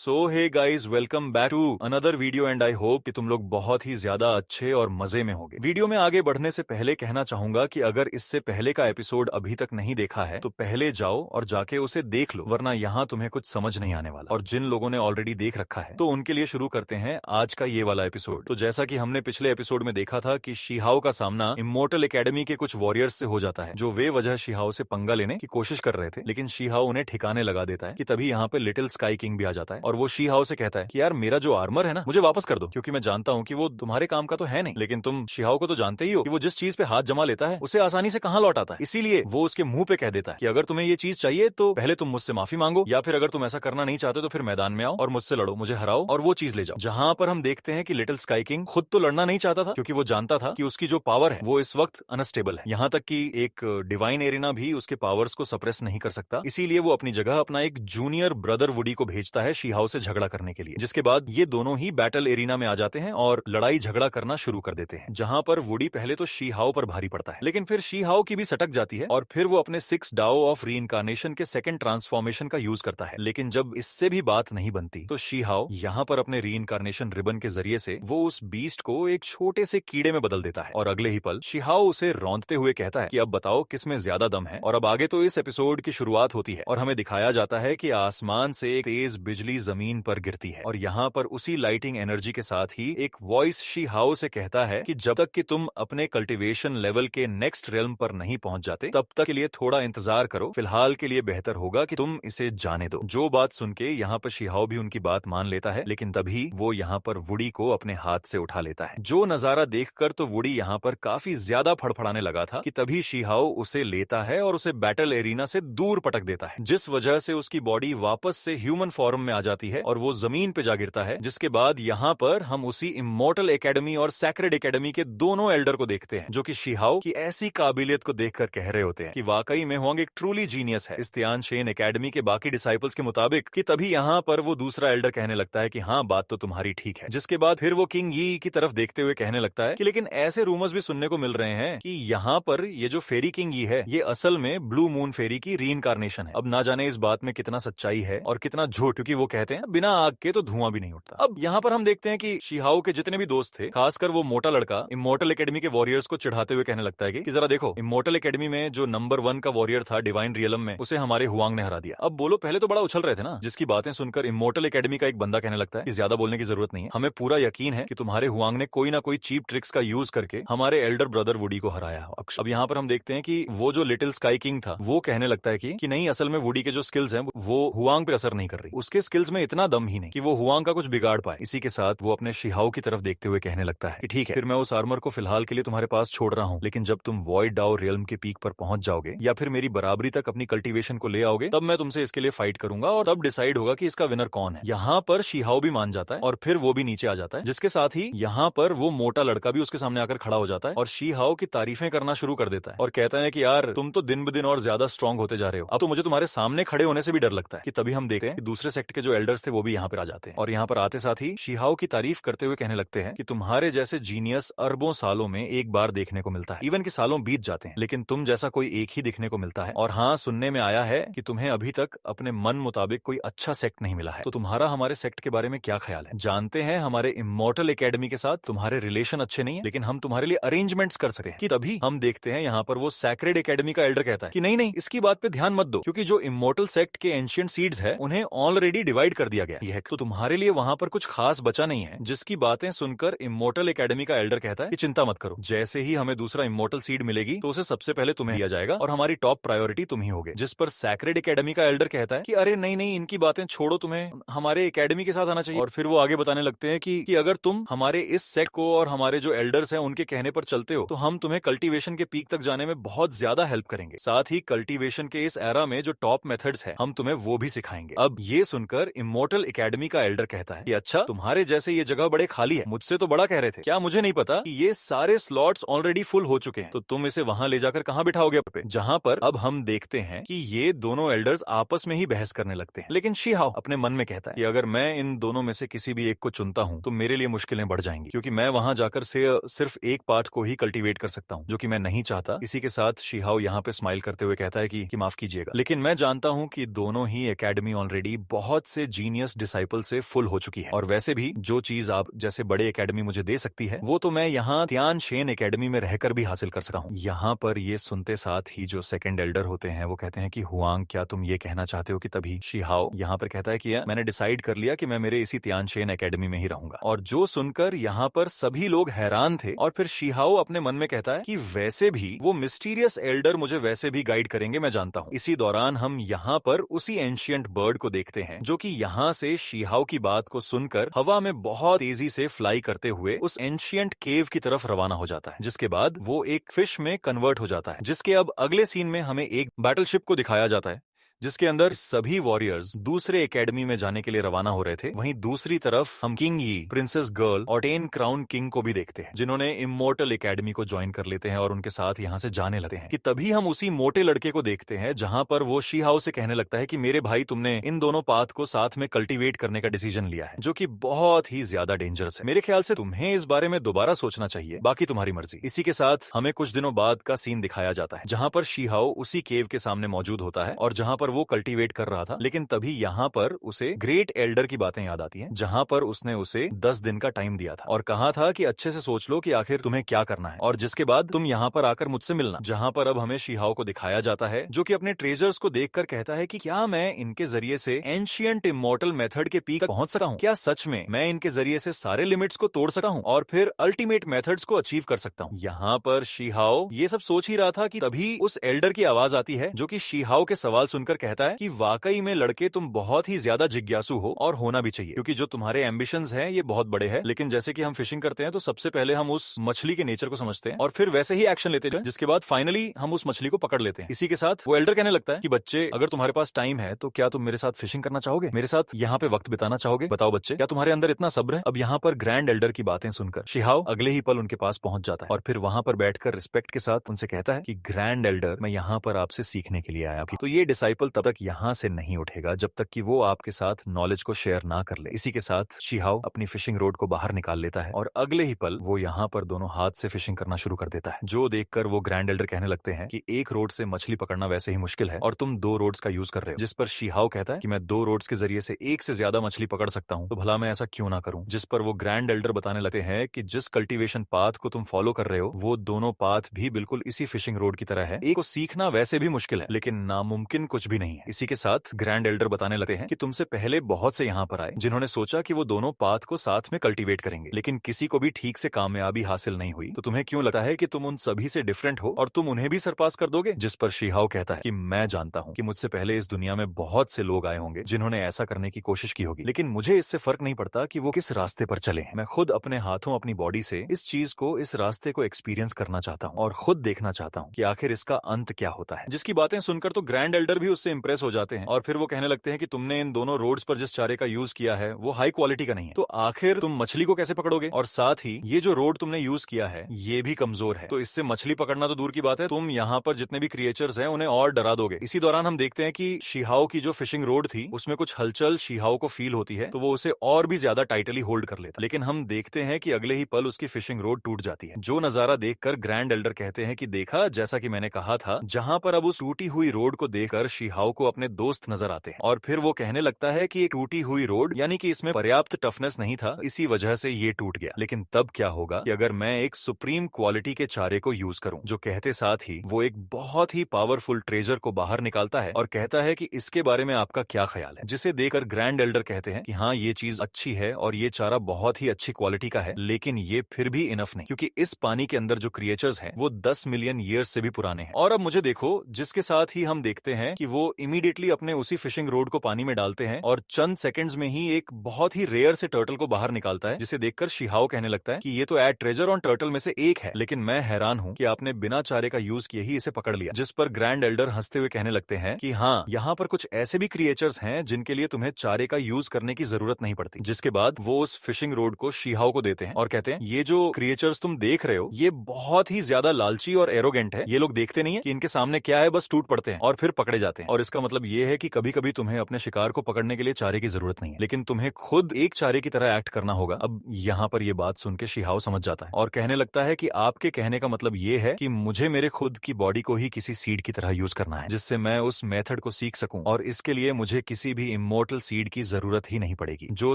So hey guys, welcome back to another video and I hope कि तुम लोग बहुत ही ज्यादा अच्छे और मजे में होगे। वीडियो में आगे बढ़ने से पहले कहना चाहूंगा कि अगर इससे पहले का एपिसोड अभी तक नहीं देखा है तो पहले जाओ और जाके उसे देख लो, वरना यहाँ तुम्हें कुछ समझ नहीं आने वाला। और जिन लोगों ने ऑलरेडी देख रखा है तो उनके लिए शुरू करते हैं आज का ये वाला एपिसोड। तो जैसा कि हमने पिछले एपिसोड में देखा था कि शीहाओ का सामना इमोर्टल एकेडमी के कुछ वॉरियर्स से हो जाता है, जो वे वजह शीहाओ से पंगा लेने की कोशिश कर रहे थे, लेकिन शीहाओ उन्हें ठिकाने लगा देता है कि तभी यहाँ पे लिटिल स्काई किंग भी आ जाता है और वो शीहाओ से कहता है कि यार मेरा जो आर्मर है ना, मुझे वापस कर दो, क्योंकि मैं जानता हूँ कि वो तुम्हारे काम का तो है नहीं, लेकिन तुम शीहाओ को तो जानते ही हो कि वो जिस चीज पे हाथ जमा लेता है उसे आसानी से कहाँ लौट आता है। इसीलिए वो उसके मुंह पे कह देता है कि अगर तुम्हें ये चीज चाहिए तो पहले तुम मुझसे माफी मांगो, या फिर अगर तुम ऐसा करना नहीं चाहते तो फिर मैदान में आओ और मुझसे लड़ो, मुझे हराओ और वो चीज ले जाओ। जहां पर हम देखते हैं कि लिटिल स्काई किंग खुद तो लड़ना नहीं चाहता था, क्योंकि वो जानता था कि उसकी जो पावर है वो इस वक्त अनस्टेबल है, यहाँ तक कि एक डिवाइन एरिना भी उसके पावर्स को सप्रेस नहीं कर सकता। इसीलिए वो अपनी जगह अपना एक जूनियर ब्रदर वुडी को भेजता है शीहाओ से झगड़ा करने के लिए, जिसके बाद ये दोनों ही बैटल एरिना में आ जाते हैं और लड़ाई झगड़ा करना शुरू कर देते हैं। जहां पर वुडी पहले तो शीहाओ पर भारी पड़ता है, लेकिन फिर शीहाओ की भी सटक जाती है और फिर वो अपने 6 डाओ ऑफ रीइंकार्नेशन के सेकंड ट्रांसफॉर्मेशन का यूज करता है। लेकिन जब इससे भी बात नहीं बनती तो शीहाओ यहाँ पर अपने रीइंकार्नेशन रिबन के जरिए से वो उस बीस्ट को एक छोटे से कीड़े में बदल देता है और अगले ही पल शीहाओ उसे रौंदते हुए कहता है कि अब बताओ किसमें ज्यादा दम है। और अब आगे तो इस एपिसोड की शुरुआत होती है और हमें दिखाया जाता है कि आसमान से एक तेज बिजली जमीन पर गिरती है और यहाँ पर उसी लाइटिंग एनर्जी के साथ ही एक वॉइस शीहाओ से कहता है कि जब तक कि तुम अपने कल्टीवेशन लेवल के नेक्स्ट रेल्म पर नहीं पहुंच जाते तब तक के लिए थोड़ा इंतजार करो, फिलहाल के लिए बेहतर होगा कि तुम इसे जाने दो। जो बात सुन के यहाँ पर शीहाओ भी उनकी बात मान लेता है, लेकिन तभी वो यहाँ पर वुडी को अपने हाथ से उठा लेता है। जो नजारा देखकर तो वुडी यहाँ पर काफी ज्यादा फड़फड़ाने लगा था कि तभी शीहाओ उसे लेता है और उसे बैटल एरिना से दूर पटक देता है, जिस वजह से उसकी बॉडी वापस से ह्यूमन फॉर्म में आ जाती है और वो जमीन पे जा गिरता है। जिसके बाद यहाँ पर हम उसी इमोर्टल एकेडमी और सैक्रेड एकेडमी के दोनों एल्डर को देखते हैं, जो कि शीहाओ की ऐसी काबिलियत को देखकर कह रहे होते हैं कि वाकई में हुआंग एक ट्रूली जीनियस है, इस्तियान शेन एकेडमी के बाकी डिसाइपल्स के मुताबिक। कि तभी यहाँ पर वो दूसरा एल्डर कहने लगता है कि हाँ, बात तो तुम्हारी ठीक है। जिसके बाद फिर वो किंग यी की तरफ देखते हुए कहने लगता है कि लेकिन ऐसे रूमर्स भी सुनने को मिल रहे हैं कि यहाँ पर ये जो फेरी किंग यी है ये असल में ब्लू मून फेरी की रीइंकार्नेशन है। अब ना जाने इस बात में कितना सच्चाई है और कितना झूठ, क्योंकि वो कहते हैं बिना आग के तो धुआं भी नहीं उठता। अब यहाँ पर हम देखते हैं कि शीहाओ के जितने भी दोस्त थे, खासकर वो मोटा लड़का इमोर्टल एकेडमी के वॉरियर्स को चिढ़ाते हुए कहने लगता है कि जरा देखो, इमोर्टल एकेडमी में जो नंबर 1 का वॉरियर था डिवाइन रियलम में, उसे हमारे हुआंग ने हरा दिया। अब बोलो, पहले तो बड़ा उछल रहे थे ना। जिसकी बातें सुनकर इमोर्टल एकेडमी का एक बंदा कहने लगता है कि ज्यादा बोलने की जरूरत नहीं है, हमें पूरा यकीन है कि तुम्हारे हुआंग ने कोई ना कोई चीप ट्रिक्स का यूज करके हमारे एल्डर ब्रदर वुडी को हराया। अब यहाँ पर हम देखते हैं कि वो जो लिटिल स्काई किंग था वो कहने लगता है कि नहीं, असल में वुडी के जो स्किल्स हैं वो हुआंग पे असर नहीं कर रही, उसके स्किल्स में इतना दम ही नहीं कि वो हुआंग का कुछ बिगाड़ पाए। इसी के साथ वो अपने शीहाओ की तरफ देखते हुए कहने लगता है कि ठीक है, फिर मैं उस आर्मर को फिलहाल के लिए तुम्हारे पास छोड़ रहा हूँ, लेकिन जब तुम वॉइड डाओ रियल्म के पीक पर पहुंच जाओगे या फिर मेरी बराबरी तक अपनी कल्टीवेशन को ले आओगे, तब मैं तुमसे इसके लिए फाइट करूंगा और तब डिसाइड होगा कि इसका विनर कौन है। यहाँ पर शीहाओ भी मान जाता है और फिर वो भी नीचे आ जाता है, जिसके साथ ही यहाँ पर वो मोटा लड़का भी उसके सामने आकर खड़ा हो जाता है और शीहाओ की तारीफें करना शुरू कर देता है और कहता है कि यार तुम तो दिन ब दिन और ज्यादा स्ट्रांग होते जा रहे हो, अब तो मुझे तुम्हारे सामने खड़े होने से भी डर लगता है। कि तभी हम देखते हैं कि दूसरे सेक्ट के जो एल्डर्स थे वो भी यहाँ पर आ जाते हैं और यहाँ पर आते साथ ही शीहाओ की तारीफ करते हुए कहने लगते हैं कि तुम्हारे जैसे जीनियस अरबों सालों में एक बार देखने को मिलता है, इवन कि सालों बीत जाते हैं, लेकिन तुम जैसा कोई एक ही दिखने को मिलता है। और हाँ, सुनने में आया है कि तुम्हें अभी तक अपने मन मुताबिक कोई अच्छा सेक्ट नहीं मिला है, तो तुम्हारा हमारे सेक्ट के बारे में क्या ख्याल है? जानते हैं हमारे इमोर्टल एकेडमी के साथ तुम्हारे रिलेशन अच्छे नहीं है, लेकिन हम तुम्हारे लिए अरेंजमेंट्स कर सकते हैं। कि तभी हम देखते हैं यहाँ पर वो सैक्रेड एकेडमी का एल्डर कहता है कि नहीं नहीं, इसकी बात पे ध्यान मत दो, क्योंकि जो इमोर्टल सेक्ट के एंशिएंट सीड्स है उन्हें ऑलरेडी डिवाइड कर दिया गया है, तो तुम्हारे लिए वहां पर कुछ खास बचा नहीं है। जिसकी बातें सुनकर इमोर्टल एकेडमी का एल्डर कहता है कि चिंता मत करो, जैसे ही हमें दूसरा इमोर्टल सीड मिलेगी तो उसे सबसे पहले तुम्हें दिया जाएगा और हमारी टॉप प्रायोरिटी तुम ही होगे। जिस पर सैक्रेड एकेडमी का एल्डर कहता है कि अरे नहीं नहीं, इनकी बातें छोड़ो, तुम्हें हमारे एकेडमी के साथ आना चाहिए। और फिर वो आगे बताने लगते हैं कि अगर तुम हमारे इस सेक्ट को और हमारे जो एल्डर्स हैं उनके कहने पर चलते हो तो हम तुम्हें कल्टीवेशन के पीक तक जाने में बहुत ज्यादा हेल्प करेंगे, साथ ही कल्टीवेशन के इस एरा में जो टॉप मेथड्स है हम तुम्हें वो भी सिखाएंगे। अब ये सुनकर इमोर्टल एकेडमी का एल्डर कहता है कि अच्छा, तुम्हारे जैसे ये जगह बड़े खाली है, मुझसे तो बड़ा कह रहे थे, क्या मुझे नहीं पता कि ये सारे स्लॉट्स ऑलरेडी फुल हो चुके हैं, तो तुम इसे वहां ले जाकर कहां बिठाओगे? जहां पर अब हम देखते हैं कि ये दोनों एल्डर्स आपस में ही बहस करने लगते हैं, लेकिन शीहाओ अपने मन में कहता है कि अगर मैं इन दोनों में से किसी भी एक को चुनता हूं तो मेरे लिए मुश्किलें बढ़ जाएंगी, क्योंकि मैं वहां जाकर से सिर्फ एक पार्ट को ही कल्टीवेट कर सकता हूं, जो कि मैं नहीं चाहता। इसी के साथ शीहाओ यहाँ पे स्माइल करते हुए कहता है कि माफ कीजिएगा, लेकिन मैं जानता हूं कि दोनों ही एकेडमी ऑलरेडी बहुत से जीनियस डिसाइपल से फुल हो चुकी है। और वैसे भी जो चीज आप जैसे बड़े एकेडमी मुझे दे सकती है वो तो मैं यहाँ तियान शेन एकेडमी में रहकर भी हासिल कर सकता हूँ। यहाँ पर ये सुनते साथ ही जो सेकंड एल्डर होते हैं वो कहते हैं कि हुआंग, क्या तुम ये कहना चाहते हो कि तभी शिहाओ यहाँ पर कहता है कि मैंने डिसाइड कर लिया कि मैं मेरे इसी तियान शेन एकेडमी में ही रहूंगा। और जो सुनकर यहाँ पर सभी लोग हैरान थे। और फिर शिहाओ अपने मन में कहता है कि वैसे भी वो मिस्टीरियस एल्डर मुझे वैसे भी गाइड करेंगे, मैं जानता हूँ। इसी दौरान हम यहाँ पर उसी एंशिएंट बर्ड को देखते हैं जो कि यहाँ से शिहाओ की बात को सुनकर हवा में बहुत तेजी से फ्लाई करते हुए उस एंशिएंट केव की तरफ रवाना हो जाता है, जिसके बाद वो एक फिश में कन्वर्ट हो जाता है। जिसके अब अगले सीन में हमें एक बैटलशिप को दिखाया जाता है जिसके अंदर सभी वॉरियर्स दूसरे एकेडमी में जाने के लिए रवाना हो रहे थे। वहीं दूसरी तरफ हम किंग यी, प्रिंसेस गर्ल और 10 क्राउन किंग को भी देखते हैं जिन्होंने इमोर्टल एकेडमी को ज्वाइन कर लेते हैं और उनके साथ यहाँ से जाने लगते हैं। कि तभी हम उसी मोटे लड़के को देखते हैं जहां पर वो शिहाओ से कहने लगता है कि मेरे भाई, तुमने इन दोनों पाथ को साथ में कल्टीवेट करने का डिसीजन लिया है जो कि बहुत ही ज्यादा डेंजरस है। मेरे ख्याल से तुम्हें इस बारे में दोबारा सोचना चाहिए, बाकी तुम्हारी मर्जी। इसी के साथ हमें कुछ दिनों बाद का सीन दिखाया जाता है जहां पर शिहाओ उसी केव के सामने मौजूद होता है और जहां पर वो कल्टीवेट कर रहा था। लेकिन तभी यहाँ पर उसे ग्रेट एल्डर की बातें याद आती हैं जहां पर उसने उसे 10 दिन का टाइम दिया था और कहा था कि अच्छे से सोच लो कि आखिर तुम्हें क्या करना है और जिसके बाद तुम यहाँ पर आकर मुझसे मिलना। जहां पर अब हमें शिहाओ को दिखाया जाता है जो कि अपने ट्रेजर्स को देखकर कहता है कि क्या मैं इनके जरिए से एंशिएंट इमॉर्टल मेथड के पीक तक पहुंच सकता हूँ? क्या सच में मैं इनके जरिए से सारे लिमिट्स को तोड़ सकता हूँ और फिर अल्टीमेट मेथड्स को अचीव कर सकता हूँ? यहाँ पर शिहाओ ये सब सोच ही रहा था कि तभी उस एल्डर की आवाज आती है जो कि शिहाओ के सवाल सुनकर कहता है कि वाकई में लड़के तुम बहुत ही ज्यादा जिज्ञासु हो और होना भी चाहिए, क्योंकि जो तुम्हारे एम्बिशंस हैं ये बहुत बड़े हैं। लेकिन जैसे कि हम फिशिंग करते हैं तो सबसे पहले हम उस मछली के नेचर को समझते हैं और फिर वैसे ही एक्शन लेते हैं, जिसके बाद फाइनली हम उस मछली को पकड़ लेते हैं। इसी के साथ वो एल्डर कहने लगता है कि बच्चे, अगर तुम्हारे पास टाइम है तो क्या तुम मेरे साथ फिशिंग करना चाहोगे? मेरे साथ यहाँ पे वक्त बिताना चाहोगे? बताओ बच्चे, क्या तुम्हारे अंदर इतना सब्र है? अब यहाँ पर ग्रैंड एल्डर की बातें सुनकर शिहाओ अगले ही पल उनके पास पहुंच जाता है और फिर वहां पर बैठकर रिस्पेक्ट के साथ उनसे कहता है कि ग्रैंड एल्डर, मैं यहाँ पर आपसे सीखने के लिए आया भी। तो ये डिसाइपल तब तक यहाँ से नहीं उठेगा जब तक कि वो आपके साथ नॉलेज को शेयर ना कर ले। इसी के साथ शिहाओ अपनी फिशिंग रोड को बाहर निकाल लेता है और अगले ही पल वो यहाँ पर दोनों हाथ से फिशिंग करना शुरू कर देता है, जो देखकर वो ग्रैंड एल्डर कहने लगते हैं कि एक रोड से मछली पकड़ना वैसे ही मुश्किल है और तुम 2 रोड्स का यूज कर रहे हो। जिस पर शिहाओ कहता है कि मैं 2 रोड्स के जरिए से एक से ज्यादा मछली पकड़ सकता हूँ, तो भला मैं ऐसा क्यों ना करूं? जिस पर वो ग्रैंड एल्डर बताने लगते हैं कि जिस कल्टीवेशन पाथ को तुम फॉलो कर रहे हो वो दोनों पाथ भी बिल्कुल इसी फिशिंग रोड की तरह है। एक को सीखना वैसे भी मुश्किल है लेकिन नामुमकिन कुछ भी नहीं है। इसी के साथ ग्रैंड एल्डर बताने लगते हैं कि तुमसे पहले बहुत से यहाँ पर आए जिन्होंने सोचा कि वो दोनों पाथ को साथ में कल्टीवेट करेंगे, लेकिन किसी को भी ठीक से कामयाबी हासिल नहीं हुई। तो तुम्हें क्यों लगता है कि तुम उन सभी से डिफरेंट हो और तुम उन्हें भी सरपास कर दोगे? जिस पर शिहाओ कहता है कि मैं जानता हूँ कि मुझसे पहले इस दुनिया में बहुत से लोग आए होंगे जिन्होंने ऐसा करने की कोशिश की होगी, लेकिन मुझे इससे फर्क नहीं पड़ता कि वो किस रास्ते पर चले। मैं खुद अपने हाथों, अपनी बॉडी से इस चीज को, इस रास्ते को एक्सपीरियंस करना चाहता हूँ और खुद देखना चाहता हूँ कि आखिर इसका अंत क्या होता है। जिसकी बातें सुनकर तो ग्रैंड एल्डर भी उससे इंप्रेस हो जाते हैं और फिर वो कहने लगते हैं कि तुमने इन दोनों रोड्स पर जिस चारे का यूज किया है वो हाई क्वालिटी का नहीं है, तो आखिर तुम मछली को कैसे पकड़ोगे? और साथ ही ये जो रोड तुमने यूज किया है ये भी कमजोर है, तो इससे मछली पकड़ना तो दूर की बात है, तुम यहाँ पर जितने भी क्रिएचर्स हैं उन्हें और डरा दोगे। इसी दौरान हम देखते हैं कि शिहाओ की जो फिशिंग रोड थी उसमें कुछ हलचल शिहाओ को फील होती है, तो वो उसे और भी ज्यादा टाइटली होल्ड कर लेता। लेकिन हम देखते हैं कि अगले ही पल उसकी फिशिंग रोड टूट जाती है, जो नजारा देखकर ग्रैंड एल्डर कहते हैं कि देखा, जैसा कि मैंने कहा था। जहां पर अब उस टूटी हुई रोड को देखकर शिहाओ को अपने दोस्त नजर आते हैं और फिर वो कहने लगता है कि एक टूटी हुई रोड यानी कि इसमें पर्याप्त टफनेस नहीं था, इसी वजह से ये टूट गया। लेकिन तब क्या होगा कि अगर मैं एक सुप्रीम क्वालिटी के चारे को यूज करूं? जो कहते साथ ही वो एक बहुत ही पावरफुल ट्रेजर को बाहर निकालता है और कहता है कि इसके बारे में आपका क्या ख्याल है? जिसे देखकर ग्रैंड एल्डर कहते हैं कि हाँ, ये चीज अच्छी है और ये चारा बहुत ही अच्छी क्वालिटी का है, लेकिन ये फिर भी इनफ नहीं, क्योंकि इस पानी के अंदर जो क्रिएचर्स हैं वो 10 मिलियन ईयर्स से भी पुराने हैं। और अब मुझे देखो, जिसके साथ ही हम देखते हैं कि वो इमीडिएटली अपने उसी फिशिंग रोड को पानी में डालते हैं और चंद सेकंड्स में ही एक बहुत ही रेयर से टर्टल को बाहर निकालता है, जिसे देखकर शिहाओ कहने लगता है कि ये तो एड ट्रेजर ऑन टर्टल में से एक है, लेकिन मैं हैरान हूँ कि आपने बिना चारे का यूज किए ही इसे पकड़ लिया। जिस पर ग्रैंड एल्डर हंसते हुए कहने लगते हैं कि हाँ, यहाँ पर कुछ ऐसे भी क्रिएचर्स हैं जिनके लिए तुम्हें चारे का यूज करने की जरूरत नहीं पड़ती। जिसके बाद वो उस फिशिंग रोड को शिहाओ को देते हैं और कहते हैं ये जो क्रिएचर्स तुम देख रहे हो ये बहुत ही ज्यादा लालची और एरोगेंट है। ये लोग देखते नहीं है कि इनके सामने क्या है, बस टूट पड़ते हैं और फिर पकड़े जाते हैं। और इसका मतलब ये है कि कभी कभी तुम्हें अपने शिकार को पकड़ने के लिए चारे की जरूरत नहीं है, लेकिन तुम्हें खुद एक चारे की तरह एक्ट करना होगा। अब यहाँ पर ये बात सुन के शिहाओ समझ जाता है और कहने लगता है कि आपके कहने का मतलब ये है कि मुझे मेरे खुद की बॉडी को ही किसी सीड की तरह यूज करना है, जिससे मैं उस मेथड को सीख सकूं, और इसके लिए मुझे किसी भी इमोर्टल सीड की जरूरत ही नहीं पड़ेगी। जो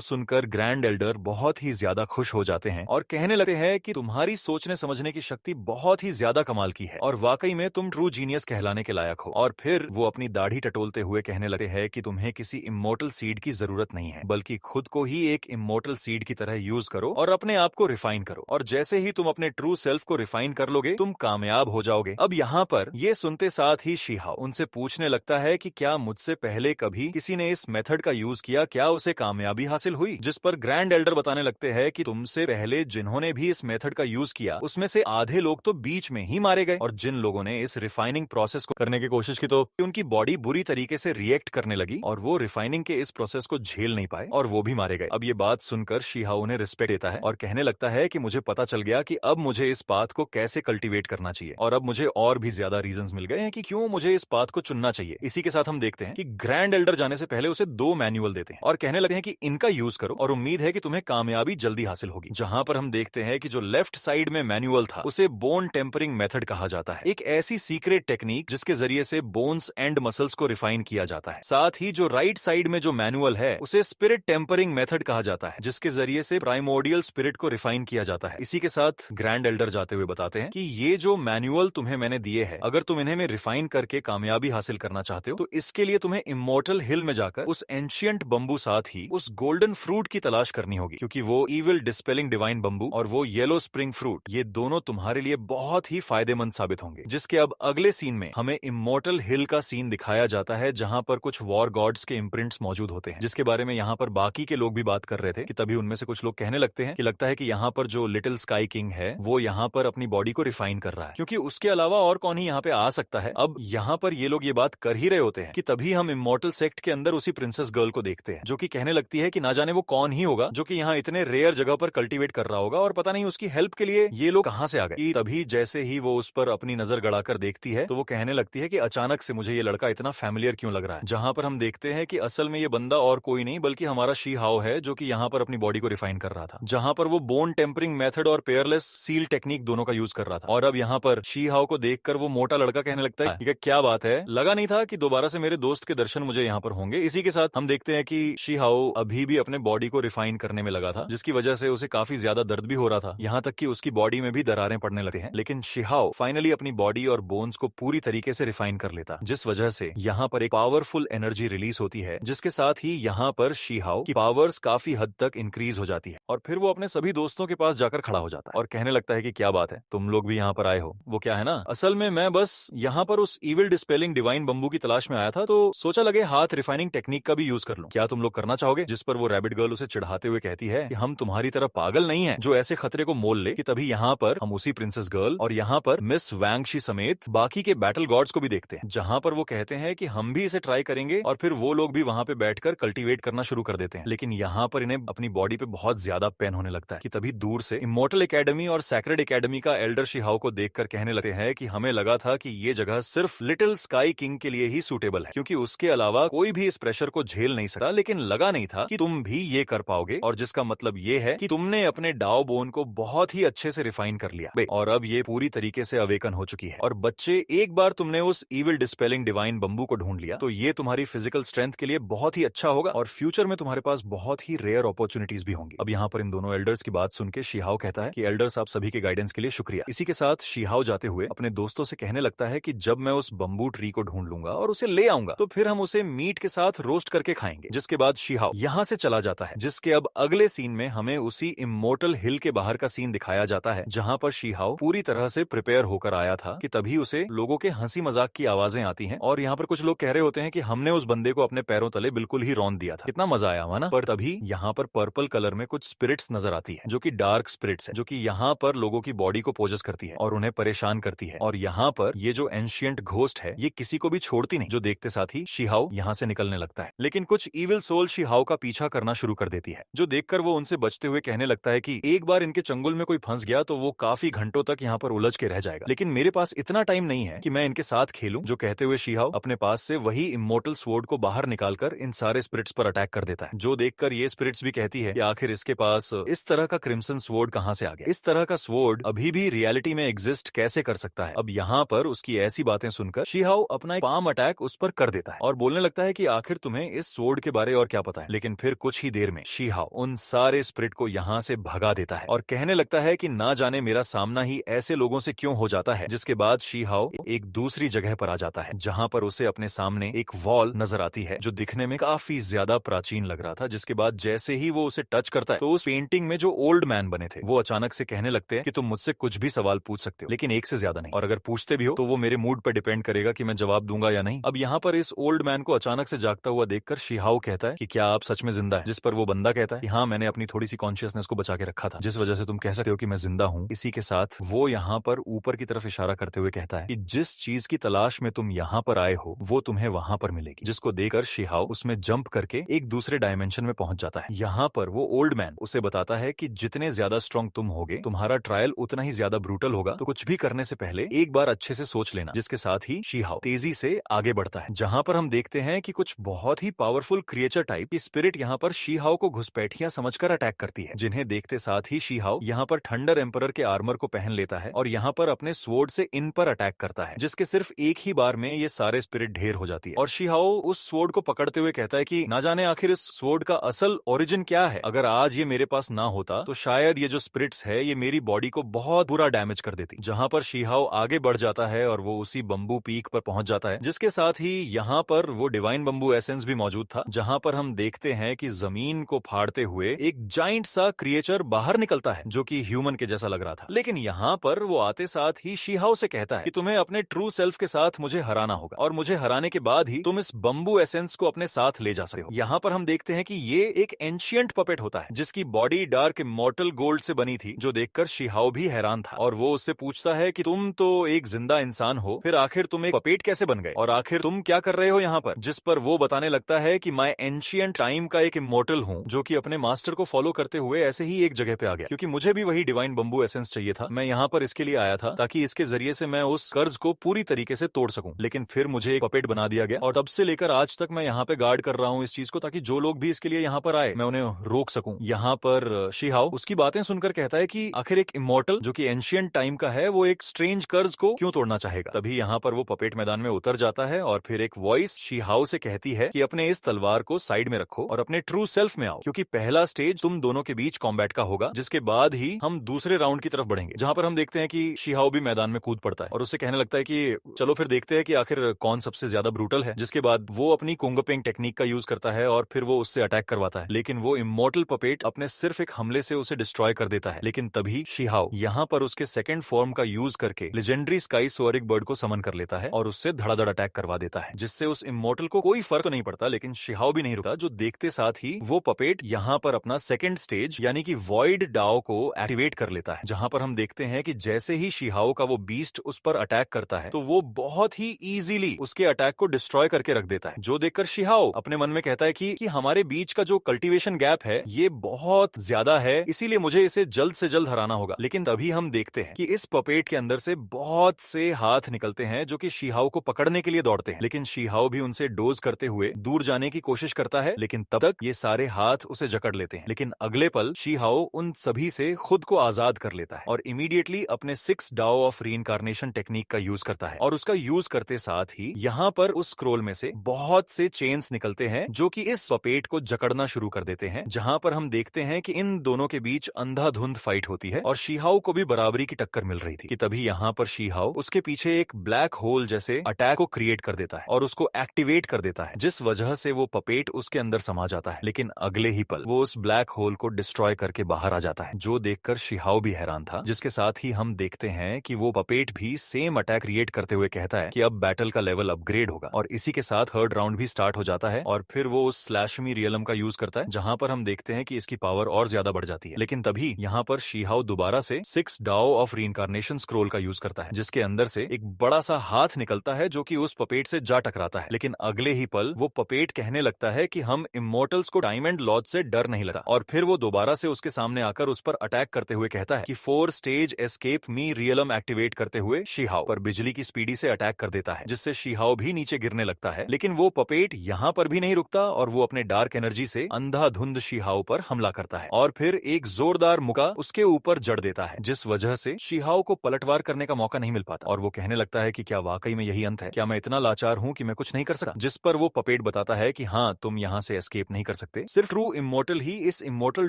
सुनकर ग्रैंड एल्डर बहुत ही ज्यादा खुश हो जाते हैं और कहने लगते हैं कि तुम्हारी सोचने समझने की शक्ति बहुत ही ज्यादा कमाल की है और वाकई में तुम ट्रू जीनियस कहलाने के लायक हो। और फिर वो अपनी दाढ़ी टटोलते हुए कहने लगते हैं कि तुम्हें किसी इमोर्टल सीड की जरूरत नहीं है, बल्कि खुद को ही एक इमोर्टल सीड की तरह यूज करो और अपने आप को रिफाइन करो, और जैसे ही तुम अपने ट्रू सेल्फ को रिफाइन कर लोगे तुम कामयाब हो जाओगे। अब यहाँ पर ये सुनते साथ ही शिहाओ उनसे पूछने लगता है कि क्या मुझसे पहले कभी किसी ने इस मेथड का यूज किया, क्या उसे कामयाबी हासिल हुई? जिस पर ग्रैंड एल्डर बताने लगते हैं कि तुमसे पहले जिन्होंने भी इस मेथड का यूज किया उसमें से आधे लोग तो बीच में ही मारे गए, और जिन लोगों ने इस रिफाइनिंग प्रोसेस को करने की कोशिश की तो उनकी बॉडी बुरी तरीके से रिएक्ट करने लगी और वो रिफाइनिंग के इस प्रोसेस को झेल नहीं पाए और वो भी मारे गए। अब ये बात सुनकर शिहाओ उन्हें रिस्पेक्ट देता है और कहने लगता है कि मुझे पता चल गया कि अब मुझे इस पाथ को कैसे कल्टीवेट करना चाहिए, और अब मुझे और भी ज्यादा रीजंस मिल गए हैं कि क्यों मुझे इस पाथ को चुनना चाहिए। इसी के साथ हम देखते हैं कि ग्रैंड एल्डर जाने से पहले उसे 2 मैनुअल देते हैं और कहने लगते हैं कि इनका यूज करो और उम्मीद है कि तुम्हें कामयाबी जल्दी हासिल होगी। जहां पर हम देखते हैं कि जो लेफ्ट साइड में मैनुअल था उसे बोन टेम्परिंग मेथड कहा जाता है, एक ऐसी सीक्रेट टेक्निक जिसके जरिए से बोन्स एंड मसल्स को रिफाइन किया जाता है। साथ ही जो राइट साइड में जो मैनुअल है उसे स्पिरिट टेम्परिंग मेथड कहा जाता है, जिसके जरिए से प्राइमोर्डियल स्पिरिट को रिफाइन किया जाता है। इसी के साथ ग्रैंड एल्डर जाते हुए बताते हैं कि ये जो मैनुअल तुम्हें मैंने दिए हैं, अगर तुम इन्हें में रिफाइन करके कामयाबी हासिल करना चाहते हो तो इसके लिए तुम्हें इमोर्टल हिल में जाकर उस एंशियंट बंबू साथ ही उस गोल्डन फ्रूट की तलाश करनी होगी, क्योंकि वो इविल डिस्पेलिंग डिवाइन बंबू और वो येलो स्प्रिंग फ्रूट, ये दोनों तुम्हारे लिए बहुत ही फायदेमंद साबित होंगे। जिसके अब अगले सीन में हमें इमोर्टल हिल का सीन दिखाया जाता है जहां पर कुछ वॉर गॉड्स के इम्प्रिंट्स मौजूद होते हैं, जिसके बारे में यहाँ पर बाकी के लोग भी बात कर रहे थे कि तभी उनमें से कुछ लोग कहने लगते हैं कि लगता है कि यहाँ पर जो लिटिल स्काई किंग है वो यहाँ पर अपनी बॉडी को रिफाइन कर रहा है, क्योंकि उसके अलावा और कौन ही यहाँ पे आ सकता है। अब यहाँ पर ये लोग ये बात कर ही रहे होते हैं कि तभी हम इमोर्टल सेक्ट के अंदर उसी प्रिंसेस गर्ल को देखते हैं जो कि कहने लगती है कि ना जाने वो कौन ही होगा जो कि यहाँ इतने रेयर जगह पर कल्टीवेट कर रहा होगा और पता नहीं उसकी हेल्प के लिए ये लोग कहाँ से आ गए। तभी जैसे ही वो उस पर अपनी नजर गड़ाकर देखती है तो वो कहने लगती है कि अचानक से मुझे ये लड़का इतना फैमिलियर क्यों लग रहा है। जहां पर हम देखते हैं कि असल में ये बंदा और कोई नहीं बल्कि हमारा शिहाओ है जो कि यहाँ पर अपनी बॉडी को रिफाइन कर रहा था, जहां पर वो बोन टेम्परिंग मेथड और पेयरलेस सील टेक्निक दोनों का यूज कर रहा था। और अब यहाँ पर शिहाओ को देखकर वो मोटा लड़का कहने लगता है कि क्या बात है, लगा नहीं था कि दोबारा से मेरे दोस्त के दर्शन मुझे यहाँ पर होंगे। इसी के साथ हम देखते हैं कि शिहाओ अभी भी अपने बॉडी को रिफाइन करने में लगा था, जिसकी वजह से उसे काफी ज्यादा दर्द भी हो रहा था, यहाँ तक कि उसकी बॉडी में भी दरारें पड़ने लगती हैं। लेकिन शिहाओ फाइनली अपनी बॉडी और बोन्स को पूरी तरीके से रिफाइन कर लेता, जिस वजह से यहाँ पर एक पावरफुल एनर्जी रिलीज होती है, जिसके साथ ही यहाँ पर शिहाओ की पावर्स काफी हद तक इंक्रीज हो जाती है। और फिर वो अपने सभी दोस्तों के पास जाकर खड़ा हो जाता है और कहने लगता है कि क्या बात है, तुम लोग भी यहाँ पर आए हो। वो क्या है ना, असल में मैं बस यहाँ पर उस इविल डिस्पेलिंग डिवाइन बंबू की तलाश में आया था, तो सोचा लगे हाथ रिफाइनिंग टेक्निक का भी यूज कर लूं, क्या तुम लोग करना चाहोगे? जिस पर वो रैबिट गर्ल उसे चिढ़ाते हुए कहती है कि हम तुम्हारी तरह पागल नहीं है जो ऐसे खतरे को मोल ले। कि तभी यहाँ पर हम उसी प्रिंसेस गर्ल और यहाँ पर मिस वैंगशी समेत बाकी के बैटल गॉड्स को भी देखते हैं, जहाँ पर वो कहते हैं कि हम भी इसे ट्राई करेंगे, और फिर वो लोग भी वहाँ पे बैठकर कल्टीवेट करना शुरू कर देते हैं। लेकिन यहाँ पर इन्हें अपनी बॉडी पे बहुत ज्यादा पेन होने लगता है कि तभी दूर से इमोर्टल एकेडमी और सैक्रेड एकेडमी का एल्डर शिहाओ को देखकर कहने लगते हैं कि हमें लगा था कि ये जगह सिर्फ लिटिल स्काई किंग के लिए ही सूटेबल है, क्योंकि उसके अलावा कोई भी इस प्रेशर को झेल नहीं सकता, लेकिन लगा नहीं था कि तुम भी ये कर पाओगे, और जिसका मतलब ये है कि तुमने अपने डाओ बोन को बहुत ही अच्छे से रिफाइन कर लिया और अब ये पूरी तरीके से अवेकन हो चुकी है। और बच्चे, एक बार तुमने उस इविल डिस्पेलिंग डिवाइन बंबू को ढूंढ लिया तो ये तुम्हारी फिजिकल स्ट्रेंथ के लिए बहुत ही अच्छा होगा और फ्यूचर में तुम्हारे पास बहुत ही रेयर अपॉर्चुनिटीज भी होंगी। अब यहाँ पर इन दोनों एल्डर्स की बात सुन के शिहाओ कहता है कि एल्डर्स आप सभी के गाइडेंस के लिए शुक्रिया। इसी के साथ शिहाओ जाते हुए अपने दोस्तों से कहने लगता है कि जब मैं उस बंबू ट्री को ढूंढ लूंगा और उसे ले आऊंगा तो फिर हम उसे मीट के साथ रोस्ट करके खाएंगे। जिसके बाद शिहाओ यहाँ से चला जाता है, जिसके अब अगले सीन में हमें उसी इमोर्टल हिल के बाहर का सीन दिखाया जाता है, जहाँ पर शिहाओ पूरी तरह से प्रिपेयर होकर आया था कि तभी उसे लोगों के हंसी मजाक की आवाजें आती हैं और यहाँ पर कुछ लोग कह रहे होते हैं कि हमने उस बंदे को अपने पैरों तले बिल्कुल ही रौंद दिया था, कितना मजा आया हुआ ना। पर तभी यहाँ पर पर्पल कलर में कुछ स्पिरिट्स नजर आती है जो कि डार्क स्पिरिट्स है, जो कि यहाँ पर लोगों की बॉडी को पोजेस करती है और उन्हें परेशान करती है। और यहाँ पर ये जो एंशिएंट घोस्ट है ये किसी को भी छोड़ती नहीं, जो देखते साथ ही शिहाओ यहाँ से निकलने लगता है। लेकिन कुछ इविल सोल शिहाओ का पीछा करना शुरू कर देती है, जो देखकर वो उनसे बचते हुए कहने लगता है कि एक बार इनके चंगुल में कोई फंस गया तो वो काफी घंटों तक यहाँ पर उलझ के रह जाएगा, लेकिन मेरे पास इतना टाइम नहीं है कि मैं इनके साथ खेलूं। जो कहते हुए शिहाओ अपने पास से वही इमोर्टल स्वॉर्ड को बाहर निकालकर इन सारे स्पिरिट्स पर अटैक कर देता है, जो देखकर ये स्पिरिट्स भी कहती है कि आखिर इसके पास इस तरह का क्रिम्सन स्वॉर्ड कहां से आ गया, इस तरह का स्वॉर्ड अभी भी रियलिटी में एग्जिस्ट कैसे कर सकता है। अब यहाँ पर उसकी ऐसी बातें सुनकर शीहाओ अपना एक पाम अटैक उस पर कर देता है और बोलने लगता है कि आखिर तुम्हें इस स्वॉर्ड के बारे और क्या पता है। लेकिन फिर कुछ ही देर में शीहाओ उन सारे स्पिरिट को यहाँ से भगा देता है और कहने लगता है कि ना जाने मेरा सामना ही ऐसे लोगों से क्यों हो जाता है। जिसके बाद शीहाओ एक दूसरी जगह पर आ जाता है जहां पर उसे अपने सामने एक वॉल नजर आती है जो दिखने में काफी ज्यादा प्राचीन लग रहा था। जिसके बाद जैसे ही वो उसे टच करता है तो उस पेंटिंग में जो ओल्ड मैन बने थे वो अचानक से कहने लगते हैं कि तुम मुझसे कुछ भी सवाल पूछ सकते हो, लेकिन एक से ज्यादा नहीं, और अगर पूछते भी हो तो वो मेरे मूड पर डिपेंड करेगा कि मैं जवाब दूंगा या नहीं। अब यहाँ पर इस ओल्ड मैन को अचानक से जागता हुआ देखकर शीहाओ कहता है कि क्या आप सच में जिंदा है? जिस पर वो बंदा कहता है कि हाँ, मैंने अपनी थोड़ी सी कॉन्शियसनेस को बचा के रखा था, जिस वजह से तुम कह सकते हो कि मैं जिंदा हूँ। इसी के साथ वो यहाँ पर ऊपर की तरफ इशारा करते हुए कहता है कि जिस चीज की तलाश में तुम यहाँ पर आए हो वो तुम्हें वहां पर मिलेगी। जिसको देखकर शीहाओ उसमें जंप करके एक दूसरे डायमेंशन में पहुंच जाता है। यहाँ पर वो ओल्ड मैन उसे बताता है कि जितने ज्यादा स्ट्रांग तुम होगे तुम्हारा ट्रायल उतना ही ज्यादा ब्रूटल होगा, तो कुछ भी करने से पहले एक बार अच्छे से सोच लेना। जिसके साथ ही शीहाओ तेजी से आगे बढ़ता है जहां पर हम देखते हैं कि कुछ बहुत ही पावरफुल क्रिएचर टाइप की स्पिरिट यहाँ पर शीहाओ को घुसपैठियां समझकर अटैक करती है, जिन्हें देखते साथ ही शीहाओ यहाँ पर थंडर एम्परर के आर्मर को पहन लेता है और यहाँ पर अपने स्वॉर्ड से इन पर अटैक करता है, जिसके सिर्फ एक ही बार में ये सारे स्पिरिट ढेर हो जाती है। और शीहाओ उस स्वॉर्ड को पकड़ते हुए कहता है कि ना जाने आखिर इस स्वॉर्ड का असल ओरिजिन क्या है। अगर आज ये मेरे पास ना होता तो शायद ये जो स्पिरिट्स है ये मेरी बॉडी को बहुत बुरा डैमेज कर देती। जहां पर शीहाओ आगे बढ़ जाता है और वो उसी बम्बू पीक पर पहुंच जाता है, जिसके साथ ही यहाँ पर वो डिवाइन बम्बू एसेंस भी मौजूद था, जहां पर हम देखते हैं कि जमीन को फाड़ते हुए एक जाइंट सा क्रिएचर बाहर निकलता है जो कि ह्यूमन के जैसा लग रहा था। लेकिन यहाँ पर वो आते साथ ही शीहाओ से कहता है कि तुम्हें अपने ट्रू सेल्फ के साथ मुझे हराना होगा और मुझे हराने के बाद ही तुम इस बम्बू एसेंस को अपने साथ ले जा सकते हो। यहाँ पर हम देखते हैं कि ये एक एंशिएंट पपेट होता है जिसकी बॉडी डार्क इमॉर्टल गोल्ड से बनी थी, जो देखकर शीहाओ भी हैरान था और वो उससे पूछता है कि तुम तो एक जिंदा इंसान हो, फिर आखिर तुम एक पपेट कैसे बन गए और आखिर तुम क्या कर रहे हो यहाँ पर? जिस पर वो बताने लगता है कि मैं एंशिएंट टाइम का एक इमॉर्टल हूँ जो कि अपने मास्टर को फॉलो करते हुए ऐसे ही एक जगह पे आ गया, क्योंकि मुझे भी वही डिवाइन बम्बू एसेंस चाहिए था। मैं यहाँ पर इसके लिए आया था ताकि इसके जरिए से मैं उस कर्ज को पूरी तरीके से तोड़ सकूं, लेकिन फिर मुझे एक पपेट बना दिया गया और तब से लेकर आज तक मैं यहाँ पे गार्ड कर रहा हूँ इस चीज को, ताकि जो लोग भी इसके लिए यहाँ पर आए मैं उन्हें रोक सकूं। यहाँ पर शीहाओ उसकी बातें सुनकर कहता है कि आखिर एक इमॉर्टल जो कि एंशिएंट टाइम का है वो एक स्ट्रेंज कर्ज को क्यों तोड़ना चाहेगा। तभी यहाँ पर वो पपेट मैदान में उतर जाता है और फिर एक वॉइस शीहाओ से कहती है कि अपने इस तलवार को साइड में रखो और अपने ट्रू सेल्फ में आओ, क्योंकि पहला स्टेज तुम दोनों के बीच कॉम्बैट का होगा, जिसके बाद ही हम दूसरे राउंड की तरफ बढ़ेंगे। जहां पर हम देखते हैं कि शीहाओ भी मैदान में कूद पड़ता है और उससे कहने लगता है कि चलो फिर देखते हैं कि आखिर कौन सबसे ज्यादा ब्रूटल है। जिसके बाद वो अपनी कुंगपिंग टेक्निक का यूज करता है और फिर वो उससे अटैक करवाता है, लेकिन वो इमॉर्टल पपेट अपने सिर्फ एक हमले से उसे डिस्ट्रॉय कर देता है। लेकिन तभी शीहाओ यहाँ पर उसके सेकंड फॉर्म का यूज करके लेजेंडरी स्काई सोअरिंग बर्ड को समन कर लेता है और उससे धड़ाधड़ अटैक करवा देता है, जिससे उस इमॉर्टल को कोई फर्क तो नहीं पड़ता, लेकिन शीहाओ भी नहीं रुकता, जो देखते साथ ही वो पपेट यहाँ पर अपना सेकंड स्टेज यानी कि वॉइड डाओ को एक्टिवेट कर लेता है। जहां पर हम देखते हैं कि जैसे ही शीहाओ का वो बीस्ट उस पर अटैक करता है तो वो बहुत ही इजीली उसके अटैक को डिस्ट्रॉय करके रख देता है, जो देखकर शीहाओ अपने मन में कहता है कि हमारे बीच का जो कल्टीवेशन गैप है ये बहुत ज्यादा है, इसीलिए मुझे इसे जल्द से जल्द हराना होगा। लेकिन तभी हम देखते हैं कि इस पपेट के अंदर से बहुत से हाथ निकलते हैं जो कि शीहाओ को पकड़ने के लिए दौड़ते हैं, लेकिन शीहाओ भी उनसे डोज करते हुए दूर जाने की कोशिश करता है, लेकिन तब तक ये सारे हाथ उसे जकड़ लेते हैं। लेकिन अगले पल शीहाओ उन सभी से खुद को आजाद कर लेता है और इमीडिएटली अपने 6 डाओ ऑफ रीइंकार्नेशन टेक्निक का यूज करता है और उसका यूज करते साथ ही यहाँ पर उस स्क्रोल में से बहुत से चेन्स निकलते हैं जो कि इस पपेट को जकड़ना शुरू कर देते हैं। जहां पर हम देखते हैं कि इन दोनों के बीच अंधाधुंध फाइट होती है और शीहाओ को भी बराबरी की टक्कर मिल रही थी कि तभी यहाँ पर शीहाओ उसके पीछे एक ब्लैक होल जैसे अटैक को क्रिएट कर देता है और उसको एक्टिवेट कर देता है, जिस वजह से वो पपेट उसके अंदर समा जाता है। लेकिन अगले ही पल वो उस ब्लैक होल को डिस्ट्रॉय करके बाहर आ जाता है, जो देखकर शीहाओ भी हैरान था। जिसके साथ ही हम देखते हैं कि वो पपेट भी सेम अटैक क्रिएट करते हुए कहता है कि अब बैटल का लेवल अपग्रेड होगा और इसी के साथ थर्ड राउंड भी स्टार्ट हो जाता है और फिर वो उस स्लैशमी रियलम का यूज करता है, जहां पर हम देखते हैं कि इसकी पावर और ज्यादा बढ़ जाती है। लेकिन तभी यहाँ पर शीहाओ दोबारा से 6 डाओ ऑफ रीइंकार्नेशन स्क्रोल का यूज करता है, जिसके अंदर से एक बड़ा सा हाथ निकलता है जो कि उस पपेट से जा टकराता है। लेकिन अगले ही पल वो पपेट कहने लगता है कि हम इमॉर्टल्स को टाइम एंड लॉज से डर नहीं लगता और फिर वो दोबारा से उसके सामने आकर उस पर अटैक करते हुए कहता है कि 4 स्टेज एस्केप मी रियलम एक्टिवेट करते हुए शीहाओ पर बिजली की स्पीडी से अटैक कर देता है, जिससे शीहाओ शिहाओ भी नीचे गिरने लगता है, लेकिन वो पपेट यहाँ पर भी नहीं रुकता और वो अपने डार्क एनर्जी से अंधाधुंध शिहाओ पर हमला करता है और फिर एक जोरदार मुक्का उसके ऊपर जड़ देता है, जिस वजह से शिहाओ को पलटवार करने का मौका नहीं मिल पाता और वो कहने लगता है कि क्या वाकई में यही अंत है, क्या मैं इतना लाचार हूँ कि मैं कुछ नहीं कर सकता। जिस पर वो पपेट बताता है कि हाँ, तुम यहाँ से एस्केप नहीं कर सकते, सिर्फ ट्रू इमोर्टल ही इस इमोर्टल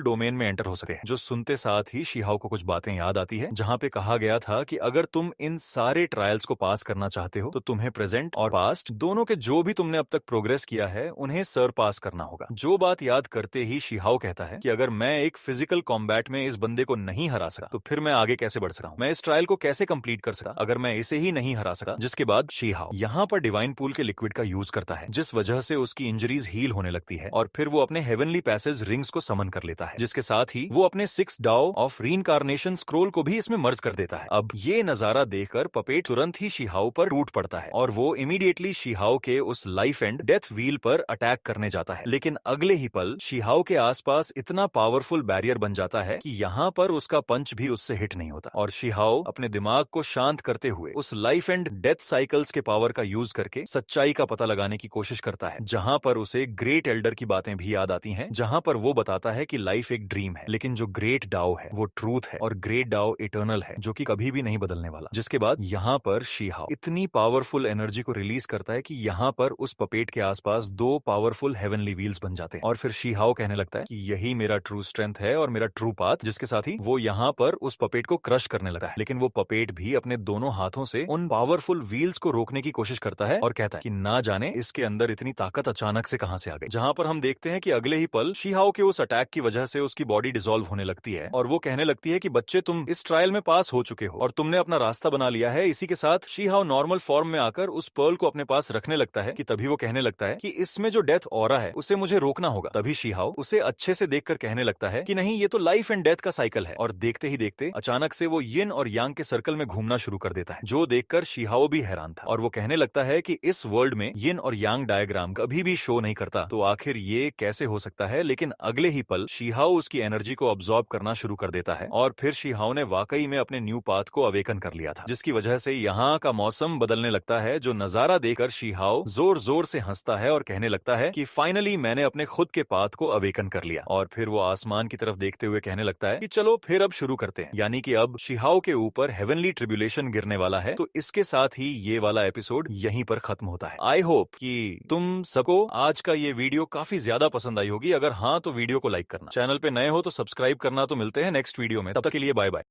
डोमेन में एंटर हो सकते हैं। जो सुनते साथ ही शिहाओ को कुछ बातें याद आती है, जहाँ पे कहा गया था कि अगर तुम इन सारे ट्रायल्स को पास करना चाहते हो तो तुम्हें प्रेजेंट और पास्ट दोनों के जो भी तुमने अब तक प्रोग्रेस किया है उन्हें सर पास करना होगा। जो बात याद करते ही शिहाओ कहता है कि अगर मैं एक फिजिकल कॉम्बैट में इस बंदे को नहीं हरा सका तो फिर मैं आगे कैसे बढ़ सकता हूँ, मैं इस ट्रायल को कैसे कंप्लीट कर सकता अगर मैं इसे ही नहीं हरा सका। जिसके बाद शिहाओ यहाँ पर डिवाइन पूल के लिक्विड का यूज करता है, जिस वजह से उसकी इंजरीज हील होने लगती है और फिर वो अपने हेवनली पैसेज रिंग्स को समन कर लेता है, जिसके साथ ही वो अपने 6 डाओ ऑफ रीइंकार्नेशन स्क्रोल को भी इसमें मर्ज कर देता है। अब ये नजारा देखकर पपेट तुरंत ही शिहाओ पर टूट पड़ता है और वो इमीडिएटली शिहाओ के उस लाइफ एंड डेथ व्हील पर अटैक करने जाता है, लेकिन अगले ही पल शिहाओ के आसपास इतना पावरफुल बैरियर बन जाता है कि यहाँ पर उसका पंच भी उससे हिट नहीं होता और शिहाओ अपने दिमाग को शांत करते हुए उस लाइफ एंड डेथ साइकिल्स के पावर का यूज करके सच्चाई का पता लगाने की कोशिश करता है, जहां पर उसे ग्रेट एल्डर की बातें भी याद आती हैं, जहां पर वो बताता है कि लाइफ एक ड्रीम है, लेकिन जो ग्रेट डाओ है वो ट्रूथ है और ग्रेट डाओ इटर्नल है, जो कि कभी भी नहीं बदलने वाला। जिसके बाद यहाँ पर शिहाओ इतनी पावरफुल एनर्जी को रिलीज करता है कि यहाँ पर उस पपेट के आसपास 2 पावरफुल हेवनली व्हील्स बन जाते हैं और फिर शिहाओ कहने लगता है कि यही मेरा ट्रू स्ट्रेंथ है और मेरा ट्रू पाथ। जिसके साथ ही वो यहाँ पर उस पपेट को क्रश करने लगता है, लेकिन वो पपेट भी अपने दोनों हाथों से उन पावरफुल व्हील्स को रोकने की कोशिश करता है और कहता है कि ना जाने इसके अंदर इतनी ताकत अचानक से कहां से आ गई। जहां पर हम देखते हैं कि अगले ही पल शिहाओ के उस अटैक की वजह से उसकी बॉडी डिसॉल्व होने लगती है और वो कहने लगती है कि बच्चे, तुम इस ट्रायल में पास हो चुके हो और तुमने अपना रास्ता बना लिया है। इसी के साथ शिहाओ नॉर्मल फॉर्म में आकर उस पर्ल को अपने पास रखने लगता है कि तभी वो कहने लगता है कि इसमें जो डेथ ऑरा है उसे मुझे रोकना होगा। तभी शिहाओ उसे अच्छे से देखकर कहने लगता है कि नहीं, ये तो लाइफ एंड डेथ का साइकिल है और देखते ही देखते अचानक से वो यिन और यांग के सर्कल में घूमना शुरू कर देता है, जो देखकर शिहाओ भी हैरान था और वो कहने लगता है कि इस वर्ल्ड में यिन और यांग डायग्राम कभी भी शो नहीं करता, तो आखिर ये कैसे हो सकता है। लेकिन अगले ही पल शिहाओ उसकी एनर्जी को अब्सॉर्ब करना शुरू कर देता है और फिर शिहाओ ने वाकई में अपने न्यू पाथ को अवेकन कर लिया था, जिसकी वजह से यहाँ का मौसम बदलने लगता है। जो नजारा देखकर शिहाओ जोर जोर से हंसता है और कहने लगता है कि फाइनली मैंने अपने खुद के पाथ को अवेकन कर लिया और फिर वो आसमान की तरफ देखते हुए कहने लगता है कि चलो फिर अब शुरू करते हैं। यानी कि अब शिहाओ के ऊपर हेवनली ट्रिब्यूलेशन गिरने वाला है। तो इसके साथ ही ये वाला एपिसोड यहीं पर खत्म होता है। आई होप कि तुम सबको आज का ये वीडियो काफी ज्यादा पसंद आई होगी। अगर हाँ तो वीडियो को लाइक करना, चैनल पे नए हो तो सब्सक्राइब करना। तो मिलते हैं नेक्स्ट वीडियो में, तब तक के लिए बाय बाय।